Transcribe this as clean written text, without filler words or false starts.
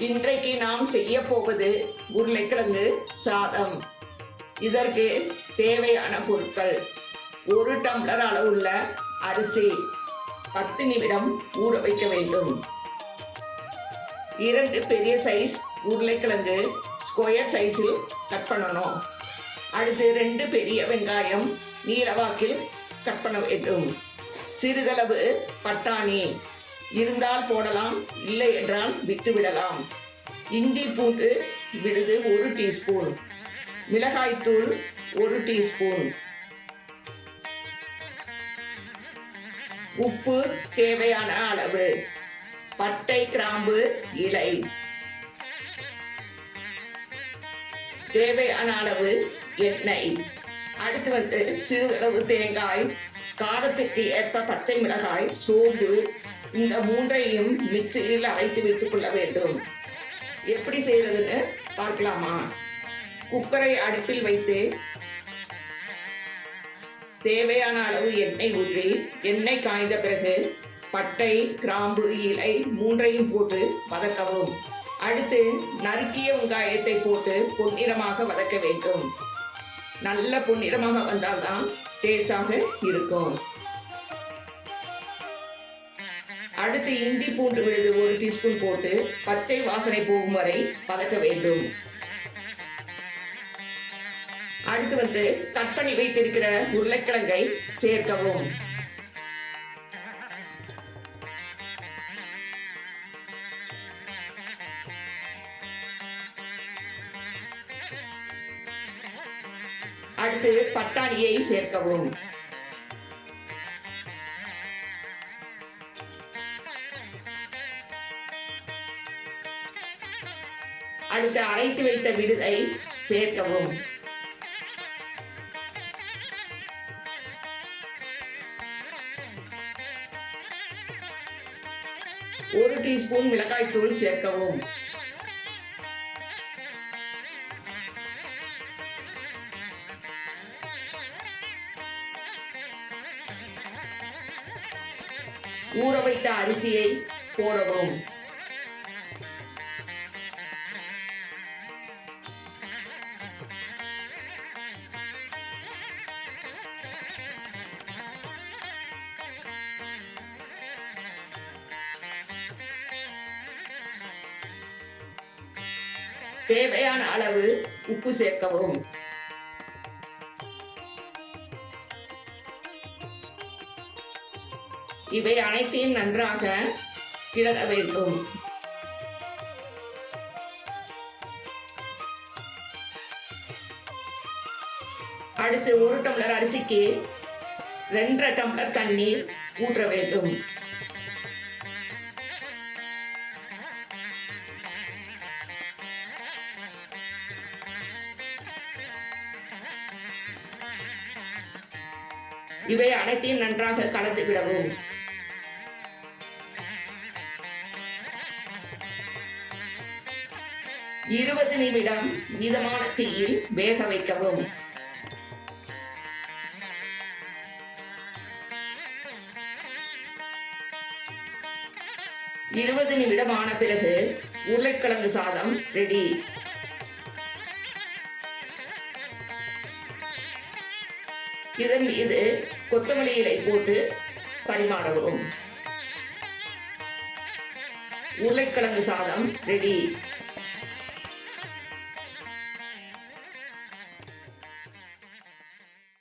இன்றைக்கு நாம் செய்ய போவது உருளைக்கிழங்கு சாதம். இதற்கு தேவையான பொருட்கள்: 1 டம்ளர் அளவுள்ள அரிசி 10 நிமிடம் ஊற வைக்க வேண்டும். 2 பெரிய சைஸ் உருளைக்கிழங்கு ஸ்கொயர் சைஸில் கட் பண்ணணும். அடுத்து 2 பெரிய வெங்காயம் நீளவாக்கில் கட் பண்ண வேண்டும். சிறிதளவு பட்டாணி இருந்தால் போடலாம், இல்லை என்றால் விட்டுவிடலாம். இஞ்சி பூண்டு விழுது 1 டீஸ்பூன், மிளகாய்த்தூள் 1 டீஸ்பூன், உப்பு தேவையான அளவு, பட்டை கிராம்பு இலை, தேவையான அளவு எண்ணெய். அடுத்து சிறிதளவு தேங்காய், காரத்துக்கு ஏற்ப பச்சை மிளகாய், சோம்பு, இந்த 3ஐயும் மிக்சியில் அரைத்து வைத்துக் கொள்ள வேண்டும். எப்படி செய்வதுன்னு பார்க்கலாமா? குக்கரை அடுப்பில் வைத்து தேவையான அளவு எண்ணெய் ஊற்றி, எண்ணெய் காய்ந்த பிறகு பட்டை கிராம்பு இலை 3ஐயும் போட்டு வதக்கவும். அடுத்து நறுக்கிய வெங்காயத்தை போட்டு பொன்னிறமாக வதக்க வேண்டும். நல்ல பொன்னிறமாக வந்தால்தான் டேஸ்டாக இருக்கும். அடுத்து இஞ்சி பூண்டு விழுது 1 டீஸ்பூன் போட்டு பச்சை வாசனை போகும் வரை வதக்க வேண்டும். அடுத்து கட் பண்ணி வைத்திருக்கிற உருளைக்கிழங்கை சேர்க்கவும். அடுத்து பட்டாணியை சேர்க்கவும். அடுத்து அரைத்து வைத்த விழுதை சேர்க்கவும். ஒரு டீஸ்பூன் மிளகாய்த்தூள் சேர்க்கவும். ஊற வைத்த அரிசியை போடவும். தேவையான அளவு உப்பு சேர்க்கவும். இவை அனைத்தையும் நன்றாக கிளற வேண்டும். அடுத்து 1 டம்ளர் அரிசிக்கு 2.5 டம்ளர் தண்ணீர் ஊற்ற வேண்டும். இவை அனைத்தையும் நன்றாக கலந்து விடவும். இருபது நிமிடம் மிதமான தீயில் வேக வைக்கவும். நிமிடம் ஆன பிறகு உருளைக்கிழங்கு சாதம் ரெடி. இதன் மீது கொத்தமல்லி இலை போட்டு பரிமாறவும். உருளைக்கிழங்கு சாதம் ரெடி.